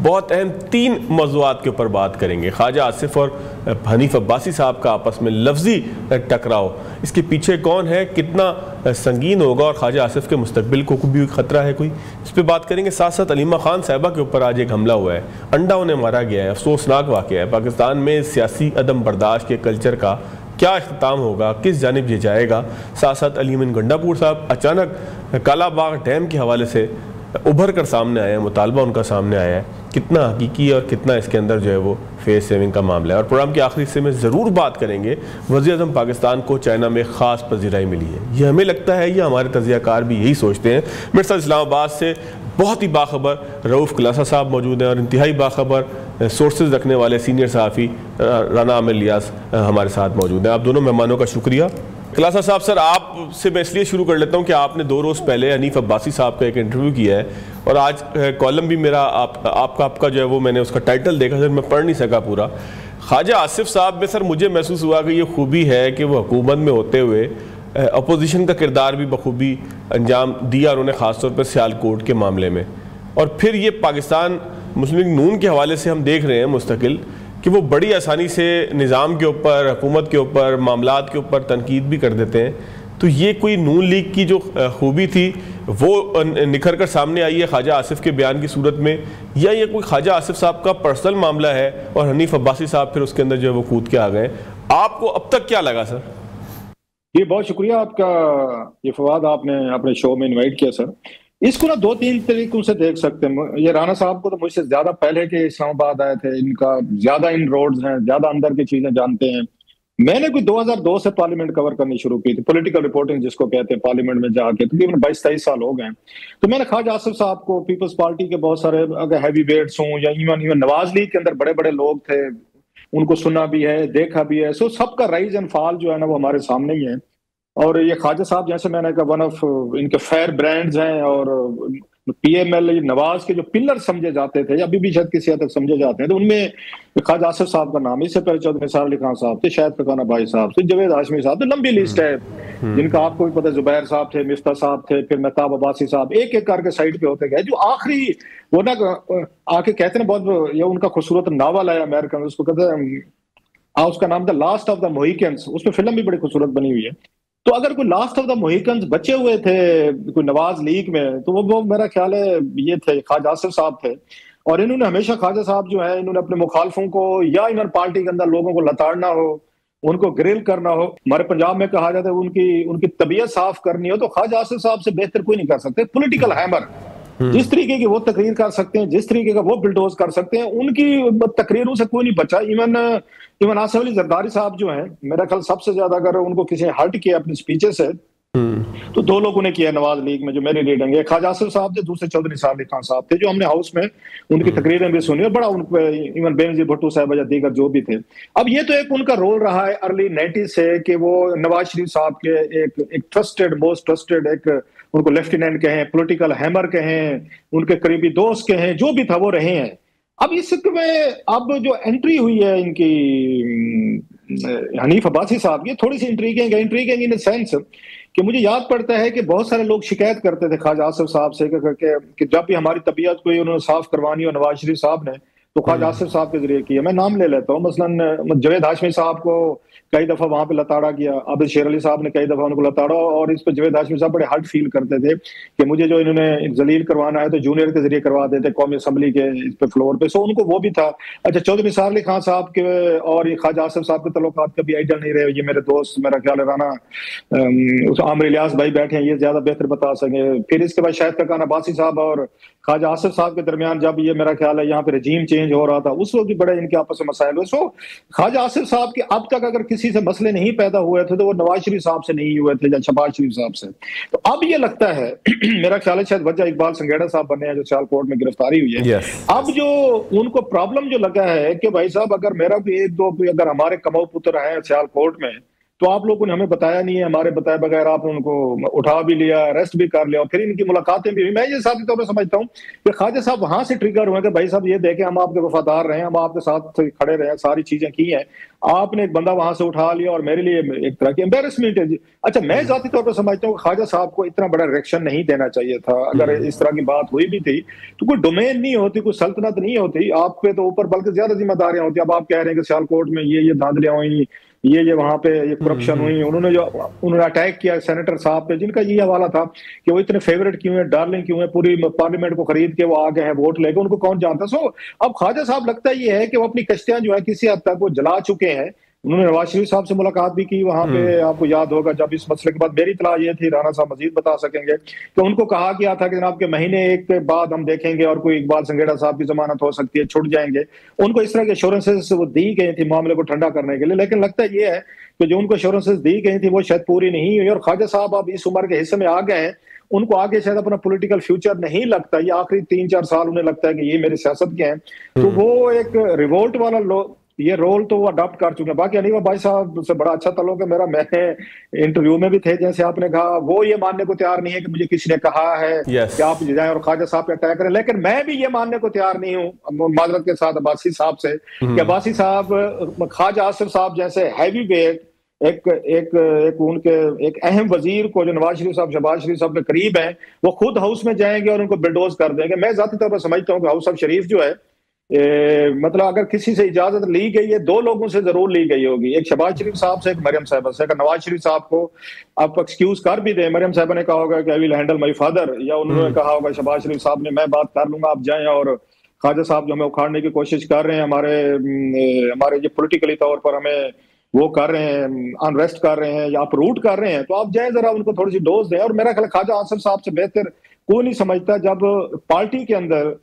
बहुत अहम 3 मौज़ूआत के ऊपर बात करेंगे। ख्वाजा आसिफ और हनीफ अब्बासी साहब का आपस में लफ्जी टकराव, इसके पीछे कौन है, कितना संगीन होगा और ख्वाजा आसिफ के मुस्तकबिल को भी खतरा है कोई, इस पर बात करेंगे। साथ साथ अलीमा खान साहिबा के ऊपर आज एक हमला हुआ है, अंडा उन्हें मारा गया है, अफसोसनाक वाक़या है। पाकिस्तान में सियासी अदम बर्दाश्त के कल्चर का क्या इख्तिताम होगा, किस जानिब ये जाएगा। साथ साथ अलीमन गंडापुर साहब अचानक कालाबाग डैम के हवाले से उभर कर सामने आए हैं, मुतालबा उनका सामने आया है, कितना हकीकी और कितना इसके अंदर जो है वो फेस सेविंग का मामला है। और प्रोग्राम के आखिरी हिस्से में ज़रूर बात करेंगे वज़ीर-ए-आज़म पाकिस्तान को चाइना में ख़ास पज़ीराई मिली है, ये हमें लगता है, ये हमारे तज़ियाकार भी यही सोचते हैं। मेरे साथ इस्लामाबाद से बहुत ही बाखबर रऊफ़ क्लासा साहब मौजूद हैं और इंतहाई बाखबर सोर्सेज रखने वाले सीनियर सहाफ़ी राना आमिर लियास हमारे साथ मौजूद हैं। आप दोनों मेहमानों का शुक्रिया। क्लासा साहब, सर आपसे मैं इसलिए शुरू कर लेता हूं कि आपने 2 रोज़ पहले हनीफ अब्बासी साहब का एक इंटरव्यू किया है और आज कॉलम भी मेरा आपका जो है वो मैंने उसका टाइटल देखा, सर मैं पढ़ नहीं सका पूरा। ख्वाजा आसिफ साहब में सर मुझे महसूस हुआ कि ये खूबी है कि वो हुकूमत में होते हुए अपोजिशन का किरदार भी बखूबी अंजाम दिया उन्होंने, ख़ासतौर पर सियालकोट के मामले में। और फिर ये पाकिस्तान मुस्लिम लीग नून के हवाले से हम देख रहे हैं मुस्तकिल कि वो बड़ी आसानी से निज़ाम के ऊपर, हुकूमत के ऊपर, मामलात के ऊपर तनकीद भी कर देते हैं। तो ये कोई नून लीग की जो खूबी थी वो निखर कर सामने आई है ख्वाजा आसिफ के बयान की सूरत में, या ये कोई ख्वाजा आसिफ साहब का पर्सनल मामला है और हनीफ अब्बासी साहब फिर उसके अंदर जो है वो कूद के आ गए? आपको अब तक क्या लगा सर? ये बहुत शुक्रिया आपका, ये फवाद आपने अपने शो में इनवाइट किया सर। इसको ना 2-3 तरीकों से देख सकते हैं। ये राना साहब को तो मुझसे ज्यादा पहले के इस्लामाबाद आए थे, इनका ज्यादा इन रोड्स हैं, ज्यादा अंदर की चीजें जानते हैं। मैंने कोई 2002 से पार्लियामेंट कवर करनी शुरू की थी, पॉलिटिकल रिपोर्टिंग जिसको कहते हैं, पार्लियामेंट में जाके तकरीबन 22-23 साल हो गए। तो मैंने ख्वाजा आसिफ साहब को, पीपल्स पार्टी के बहुत सारे अगर हैवी वेट्स हों या इवन नवाज लीग के अंदर बड़े बड़े लोग थे, उनको सुना भी है, देखा भी है। सो सबका राइज एंड फॉल जो है ना वो हमारे सामने ही है। और ये ख्वाजा साहब जैसे मैंने कहा वन ऑफ इनके फेयर ब्रांड्स हैं और पीएमएल नवाज के जो पिलर समझे जाते थे, या अभी भी शायद किसी हद तक समझे जाते हैं, तो उनमें ख्वाजा आसिफ साहब का नाम, इससे पहले चौधरी निसार अली खान साहब थे, शायद फरकाना भाई साहब थे, जावेद हाशमी साहब, तो लंबी लिस्ट है जिनका आपको भी पता है। जुबैर साहब थे, मिफ्ता साहब थे, फिर मेहताब अब्बासी साहब, एक एक करके साइड पे होते गए। जो आखिरी वो ना आके कहते हैं बहुत, ये उनका खूबसूरत नावल है अमेरिकन, उसको कहते हैं, उसका नाम था लास्ट ऑफ द मोहिकन्स, उसमें फिल्म भी बड़ी खूबसूरत बनी हुई है। तो अगर कोई लास्ट ऑफ द मोहिकन्स बचे हुए थे कोई नवाज लीग में, तो वो मेरा ख्याल है ये थे, ख्वाजा आसिफ साहब थे। और इन्होंने हमेशा, ख्वाजा साहब जो है, इन्होंने अपने मुखालफों को या इन्होंने पार्टी के अंदर लोगों को लताड़ना हो, उनको ग्रिल करना हो, हमारे पंजाब में कहा जाता है उनकी तबीयत साफ करनी हो, तो ख्वाजा आसिफ साहब से बेहतर कोई नहीं कर सकते। पॉलिटिकल हैमर, जिस तरीके की वो तकरीर कर सकते हैं, जिस तरीके का वो बिल्डोज कर सकते हैं, उनकी तकरीरों से कोई नहीं बचा। इवन आसिफ अली जरदारी साहब जो हैं, मेरा ख्याल सबसे ज्यादा अगर उनको किसी ने हर्ट किया अपने स्पीचेस से, तो 2 लोगों ने किया नवाज लीग में, जो मेरी रीडिंग है। ख्वाजा आसिफ साहब थे, दूसरे चौधरी निसार अली खान साहब थे, जो हमने हाउस में उनकी तकरीरें भी सुनी और बड़ा उन पे, इवन बेनजीर भुट्टो साहब या दीगर जो भी थे। अब ये तो एक उनका रोल रहा है अर्ली 90s से कि वो नवाज शरीफ साहब के एक ट्रस्टेड, मोस्ट ट्रस्टेड, एक उनको लेफ्टिनेंट कहें, पॉलिटिकल हैमर कहें, उनके करीबी दोस्त कहें, जो भी था वो रहे हैं। अब इसमें अब जो एंट्री हुई है इनकी हनीफ अब्बासी साहब की, थोड़ी सी इंट्रीगिंग इन द सेंस कि मुझे याद पड़ता है कि बहुत सारे लोग शिकायत करते थे ख्वाजा आसिफ साहब से कि जब भी हमारी तबीयत कोई उन्होंने साफ करवानी हो नवाज शरीफ साहब ने, तो ख्वाजा आसिफ साहब के जरिए किया। मैं नाम ले लेता हूँ, मसलन जावेद हाशमी साहब को कई दफा वहां पे लताड़ा किया, आबिद शेर अली साहब ने कई दफा उनको लताड़ा, और इस पर जावेद हाशमी साहब बड़े हर्ट फील करते थे कि मुझे जो इन्होंने जलील करवाना है तो जूनियर के जरिए करवा देते कौमी असम्बली के इस पे फ्लोर पे। सो उनको वो भी था। अच्छा, चौधरी निसार अली खान साहब के और ये ख्वाजा आसिफ साहब के तल्लुकात कभी आइडियल नहीं रहे। ये मेरे दोस्त, मेरा ख्याल है राना आमिर इलियास भाई बैठे हैं, ये ज्यादा बेहतर बता सकेंगे। फिर इसके बाद शायद फरकाना अब्बासी साहब और ख्वाजा आसिफ साहब के दरमियान जब ये मेरा ख्याल है यहाँ पे रजीम चेंज हो रहा था, उस वक्त भी बड़े इनके आपस में मसाइल हुए। सो ख्वाजा आसिफ साहब के अब तक अगर किसी से मसले नहीं पैदा हुए थे तो वो नवाज शरीफ साहब से नहीं हुए थे या शहबाज शरीफ साहब से। तो अब ये लगता है मेरा ख्याल है शायद वजह इकबाल संघेड़ा साहब बने हैं जो सियालकोट में गिरफ्तारी हुई है। अब जो उनको प्रॉब्लम जो लगा है कि भाई साहब अगर मेरा भी 1-2 अगर हमारे कमाऊ पुत्र हैं सियालकोट में, तो आप लोगों ने हमें बताया नहीं है, हमारे बताए बगैर आपने उनको उठा भी लिया, अरेस्ट भी कर लिया, और फिर इनकी मुलाकातें भी हुई। मैं ये साथी तौर पर समझता हूँ कि ख्वाजा साहब वहां से ट्रिगर हुए कि भाई साहब ये देखें हम आपके वफादार रहे, हम आपके साथ खड़े रहे, सारी चीजें की हैं, आपने एक बंदा वहां से उठा लिया और मेरे लिए एक तरह की एम्बेरसमेंट है जी। अच्छा, मैं जाती तौर पर समझता हूँ ख्वाजा साहब को इतना बड़ा रिएक्शन नहीं देना चाहिए था। अगर इस तरह की बात हुई भी थी तो कोई डोमेन नहीं होती, कोई सल्तनत नहीं होती आप पे तो ऊपर, बल्कि ज्यादा जिम्मेदारियां होती। अब आप कह रहे हैं कि सियालकोट में ये धांधलियां हुई, ये वहां पे ये करप्शन हुई, उन्होंने अटैक किया सेनेटर साहब पे, जिनका ये हवाला था कि वो इतने फेवरेट क्यों है, डार्लिंग क्यों है, पूरी पार्लियामेंट को खरीद के वो आ गए हैं वोट लेके, उनको कौन जानता। सो अब ख्वाजा साहब लगता ये है कि वो अपनी कश्तियां जो है किसी हद तक वो जला चुके हैं। उन्होंने नवाज शरीफ साहब से मुलाकात भी की वहां पे, आपको याद होगा, जब इस मसले के बाद मेरी इतला ये थी, राणा साहब मजीद बता सकेंगे, कि उनको कहा गया था कि जनाब के महीने एक के बाद हम देखेंगे और कोई इकबाल संघेड़ा साहब की जमानत हो सकती है, छुट जाएंगे। उनको इस तरह के एश्योरेंसेस वो दी गई थी मामले को ठंडा करने के लिए, लेकिन लगता ये है कि जो उनको एश्योरेंसेस दी गई थी वो शायद पूरी नहीं हुई, और ख्वाजा साहब अब इस उम्र के हिस्से में आ गए हैं, उनको आगे शायद अपना पॉलिटिकल फ्यूचर नहीं लगता। ये आखिरी 3-4 साल उन्हें लगता है कि ये मेरी सियासत के हैं, तो वो एक रिवोल्ट वाला ये रोल तो वो अडॉप्ट कर चुके हैं। बाकी अनीवा भाई साहब से बड़ा अच्छा ताल्लुक है मेरा, मैंने इंटरव्यू में भी थे, जैसे आपने कहा, वो ये मानने को तैयार नहीं है कि मुझे किसी ने कहा है कि आप जाएं और ख्वाजा साहब पे अटैक करें, लेकिन मैं भी ये मानने को तैयार नहीं हूँ माजरत के साथ अब्बासी साहब से कि अब्बासी साहब ख्वाजा आसिफ साहब जैसे हैवी वेट एक अहम वजीर को, जो नवाज शरीफ साहब शहबाज शरीफ साहब के करीब हैं, वो खुद हाउस में जाएंगे और उनको बिल्डोज कर देंगे। मैं जाती तौर पर समझता हूँ कि हाउस ऑफ शरीफ जो है, मतलब अगर किसी से इजाजत ली गई है, 2 लोगों से जरूर ली गई होगी, एक शहबाज शरीफ साहब से, एक मरियम साहबा से। अगर नवाज शरीफ साहब को आप एक्सक्यूज कर भी दें, मरियम साहबा ने कहा होगा कि I will handle my father, या उन्होंने कहा होगा शहबाज शरीफ साहब ने मैं बात कर लूंगा, आप जाएं, और ख्वाजा साहब जो हमें उखाड़ने की कोशिश कर रहे हैं, हमारे जो पोलिटिकली तौर पर हमें वो कर रहे हैं, अनरेस्ट कर रहे हैं या अपरूट कर रहे हैं, तो आप जाए जरा उनको थोड़ी सी डोज दें। और मेरा ख्याल ख्वाजा आसिफ साहब से बेहतर कोई नहीं समझता जब पार्टी के अंदर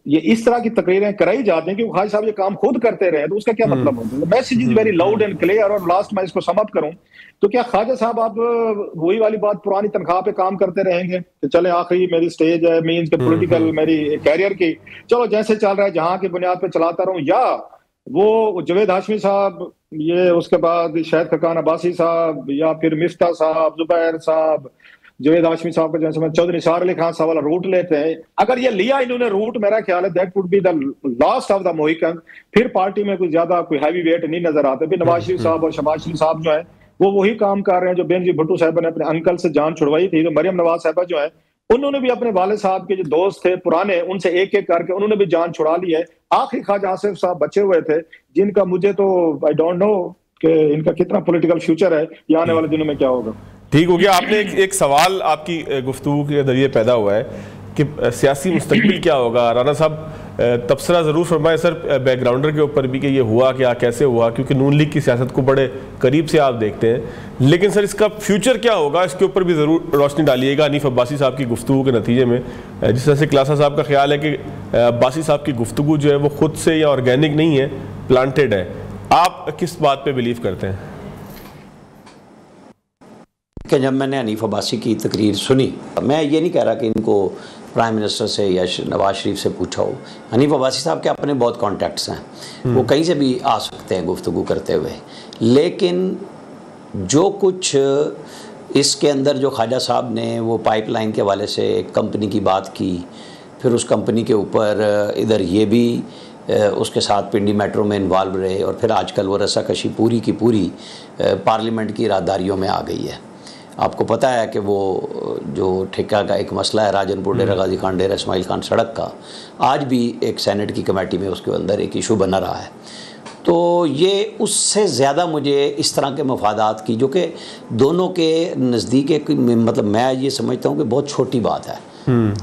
ये इस तरह की तकरीरें कराई जाती हैं कि ख्वाजा साहब ये काम खुद करते रहे, तो उसका क्या मतलब होता है। Message is very loud and clear. और लास्ट में इसको समअप करूं तो क्या ख्वाजा साहब आप वही वाली बात, पुरानी तनख्वाह पे काम करते रहेंगे कि चले आखिरी मेरी स्टेज है, मींस के पॉलिटिकल मेरी कैरियर की, चलो जैसे चल रहा है जहां की बुनियाद पे चलाता रहूं, या वो जावेद हाशमी साहब, ये उसके बाद शाहिद खकान अब्बासी साहब, या फिर मिफ्ता साहब, जुबैर साहब, जावेद हाशमी साहब का जैसे चौधरी निसार अली खान साहब वाला रूट लेते हैं, अगर ये लिया इन्होंने रूट, मेरा ख्याल है that would be the last of the Mohicans. फिर पार्टी में कोई ज्यादा कोई हैवी वेट नहीं नजर आता। फिर नवाज शरीफ साहब और शहबाज शरीफ साहब जो है वो वही काम कर रहे हैं जो बेनजीर भुट्टो साहब ने अपने अंकल से जान छुड़वाई थी। तो मरियम नवाज साहबा जो है उन्होंने भी अपने वाले साहब के जो दोस्त थे पुराने, उनसे एक एक करके उन्होंने भी जान छुड़ा ली है। आखिरी ख्वाजा आसिफ साहब बचे हुए थे, जिनका मुझे तो आई डोंट नो कि इनका कितना पॉलिटिकल फ्यूचर है, या आने वाले दिनों में क्या होगा। ठीक हो गया। आपने एक सवाल आपकी गुफ्तगू के जरिए पैदा हुआ है कि सियासी मुस्तकबिल क्या होगा। राणा साहब तबसरा ज़रूर फरमाएं सर बैकग्राउंडर के ऊपर भी कि ये हुआ क्या, कैसे हुआ, क्योंकि नून लीग की सियासत को बड़े करीब से आप देखते हैं, लेकिन सर इसका फ्यूचर क्या होगा, इसके ऊपर भी ज़रूर रोशनी डालिएगा। हनीफ अब्बासी साहब की गुफ्तगू के नतीजे में जिस तरह से क्लासा साहब का ख्याल है कि अब्बासी साहब की गुफ्तगू जो है वो खुद से या ऑर्गेनिक नहीं है, प्लांटेड है, आप किस बात पर बिलीव करते हैं? कि जब मैंने हनीफ अब्बासी की तकरीर सुनी, मैं ये नहीं कह रहा कि इनको प्राइम मिनिस्टर से या नवाज शरीफ से पूछा हो। हनीफ अब्बासी साहब के अपने बहुत कॉन्टैक्ट्स हैं, वो कहीं से भी आ सकते हैं गुफ्तगू करते हुए, लेकिन जो कुछ इसके अंदर जो ख्वाजा साहब ने वो पाइपलाइन के हवाले से एक कंपनी की बात की, फिर उस कंपनी के ऊपर इधर ये भी उसके साथ पिंडी मेट्रो में इन्वॉल्व रहे, और फिर आजकल वो रस्साकशी पूरी की पूरी पार्लियामेंट की राहदारियों में आ गई है। आपको पता है कि वो जो ठेका का एक मसला है राजनपुर डेरा गाजी खान डेरा इस्माइल खान सड़क का, आज भी एक सेनेट की कमेटी में उसके अंदर एक इशू बना रहा है। तो ये उससे ज़्यादा मुझे इस तरह के मफादात की, जो कि दोनों के नज़दीक, मतलब मैं ये समझता हूँ कि बहुत छोटी बात है,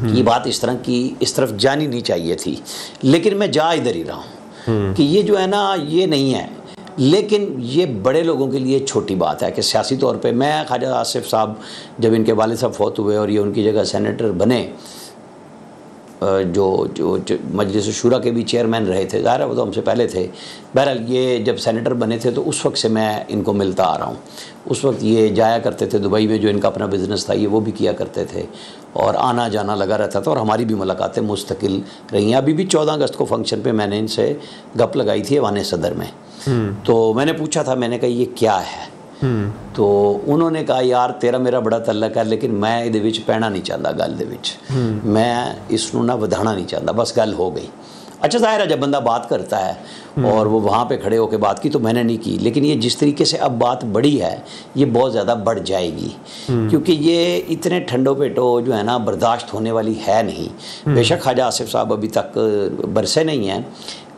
ये बात इस तरह की इस तरफ जानी नहीं चाहिए थी, लेकिन मैं जा इधर ही रहा हूँ कि ये जो है ना, ये नहीं है। लेकिन ये बड़े लोगों के लिए छोटी बात है कि सियासी तौर पे, मैं ख्वाजा आसिफ साहब जब इनके वालिद साहब फौत हुए और ये उनकी जगह सेनेटर बने, जो मजलिस शुरा के भी चेयरमैन रहे थे, ज़ाहिर है वो तो हमसे पहले थे। बहरहाल ये जब सेनेटर बने थे तो उस वक्त से मैं इनको मिलता आ रहा हूँ। उस वक्त ये जाया करते थे दुबई में, जो इनका अपना बिज़नेस था ये वो भी किया करते थे, और आना जाना लगा रहता था, और हमारी भी मुलाकातें मुस्तकिल रही हैं। अभी भी 14 अगस्त को फंक्शन पे मैंने इनसे गप लगाई थी ऐवान सदर में, तो मैंने पूछा था, मैंने कहा ये क्या है, तो उन्होंने कहा यार तेरा मेरा बड़ा तल्लक है लेकिन मैं ਇਹਦੇ ਵਿੱਚ ਪੈਣਾ नहीं चाहता गल ਦੇ ਵਿੱਚ मैं इसनों ना ਵਧਾਣਾ नहीं चाहता बस गल हो गई। अच्छा ज़ाहिर है जब बंदा बात करता है और वो वहाँ पे खड़े होकर बात की तो मैंने नहीं की, लेकिन ये जिस तरीके से अब बात बढ़ी है ये बहुत ज़्यादा बढ़ जाएगी क्योंकि ये इतने ठंडो पेटो जो है ना बर्दाश्त होने वाली है नहीं। बेशक ख्वाजा आसिफ साहब अभी तक बरसे नहीं हैं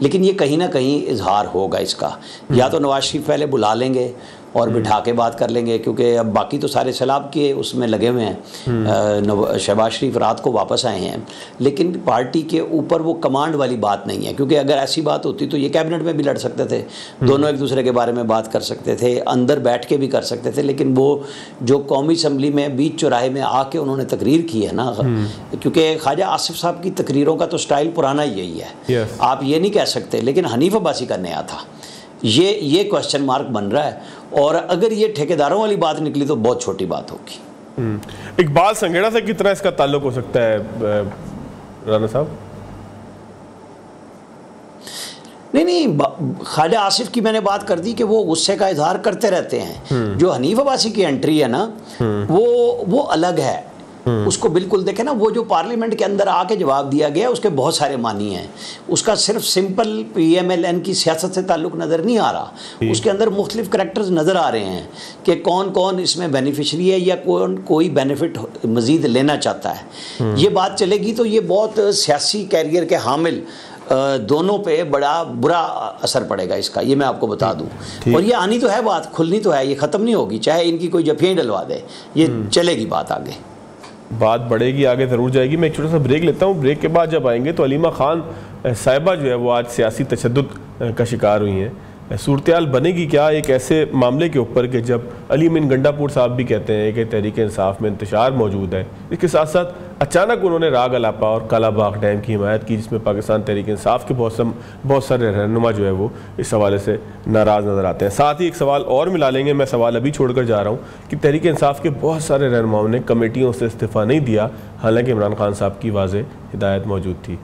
लेकिन ये कहीं ना कहीं इजहार होगा इसका, या तो नवाज शरीफ पहले बुला लेंगे और बिठा के बात कर लेंगे क्योंकि अब बाकी तो सारे सैलाब के उसमें लगे हुए हैं। शहबाज शरीफ रात को वापस आए हैं लेकिन पार्टी के ऊपर वो कमांड वाली बात नहीं है, क्योंकि अगर ऐसी बात होती तो ये कैबिनेट में भी लड़ सकते थे, दोनों एक दूसरे के बारे में बात कर सकते थे, अंदर बैठ के भी कर सकते थे, लेकिन वो जो कौमी असम्बली में बीच चौराहे में आके उन्होंने तकरीर की है ना, क्योंकि ख्वाजा आसिफ साहब की तकरीरों का तो स्टाइल पुराना यही है। आप ये नहीं कह सकते, लेकिन हनीफ अब्बासी का नया था, ये क्वेश्चन मार्क बन रहा है। और अगर ये ठेकेदारों वाली बात निकली तो बहुत छोटी बात होगी। इकबाल संघेड़ा से कितना इसका ताल्लुक हो सकता है राना साहब? नहीं, ख्वाजा आसिफ की मैंने बात कर दी कि वो गुस्से का इजहार करते रहते हैं। जो हनीफ अब्बासी की एंट्री है ना वो अलग है, उसको बिल्कुल देखें ना, वो जो पार्लियामेंट के अंदर आके जवाब दिया गया उसके बहुत सारे मानी हैं, उसका सिर्फ सिंपल PMLN की सियासत से ताल्लुक नज़र नहीं आ रहा, उसके अंदर मुख्तलिफ करैक्टर्स नज़र आ रहे हैं कि कौन कौन इसमें बेनिफिशरी है या कौन कोई बेनिफिट मज़ीद लेना चाहता है। ये बात चलेगी तो ये बहुत सियासी कैरियर के हामिल दोनों पे बड़ा बुरा असर पड़ेगा इसका, ये मैं आपको बता दूं। और ये आनी तो है बात, खुलनी तो है, ये ख़त्म नहीं होगी, चाहे इनकी कोई जफियाँ डलवा दे, ये चलेगी बात आगे, बात बढ़ेगी, आगे ज़रूर जाएगी। मैं एक छोटा सा ब्रेक लेता हूँ, ब्रेक के बाद जब आएंगे तो अलीमा खान साहिबा जो है वो आज सियासी तशद्दुद का शिकार हुई हैं। सूरत-ए-हाल बनेगी क्या एक ऐसे मामले के ऊपर कि जब अली अमीन गंडापुर साहब भी कहते हैं कि तहरीक इंसाफ में इंतशार मौजूद है, इसके साथ साथ अचानक उन्होंने राग अलापा और कालाबाग डैम की हिमायत की जिसमें पाकिस्तान तहरीक इंसाफ के बहुत सारे रहनुमा जो है वो इस हवाले से नाराज़ नज़र आते हैं। साथ ही एक सवाल और मिला लेंगे, मैं सवाल अभी छोड़कर जा रहा हूँ कि तहरीक इंसाफ के बहुत सारे रहनुमाओं ने कमेटियों से इस्तीफ़ा नहीं दिया, हालांकि इमरान खान साहब की वाज़ेह हिदायत मौजूद थी।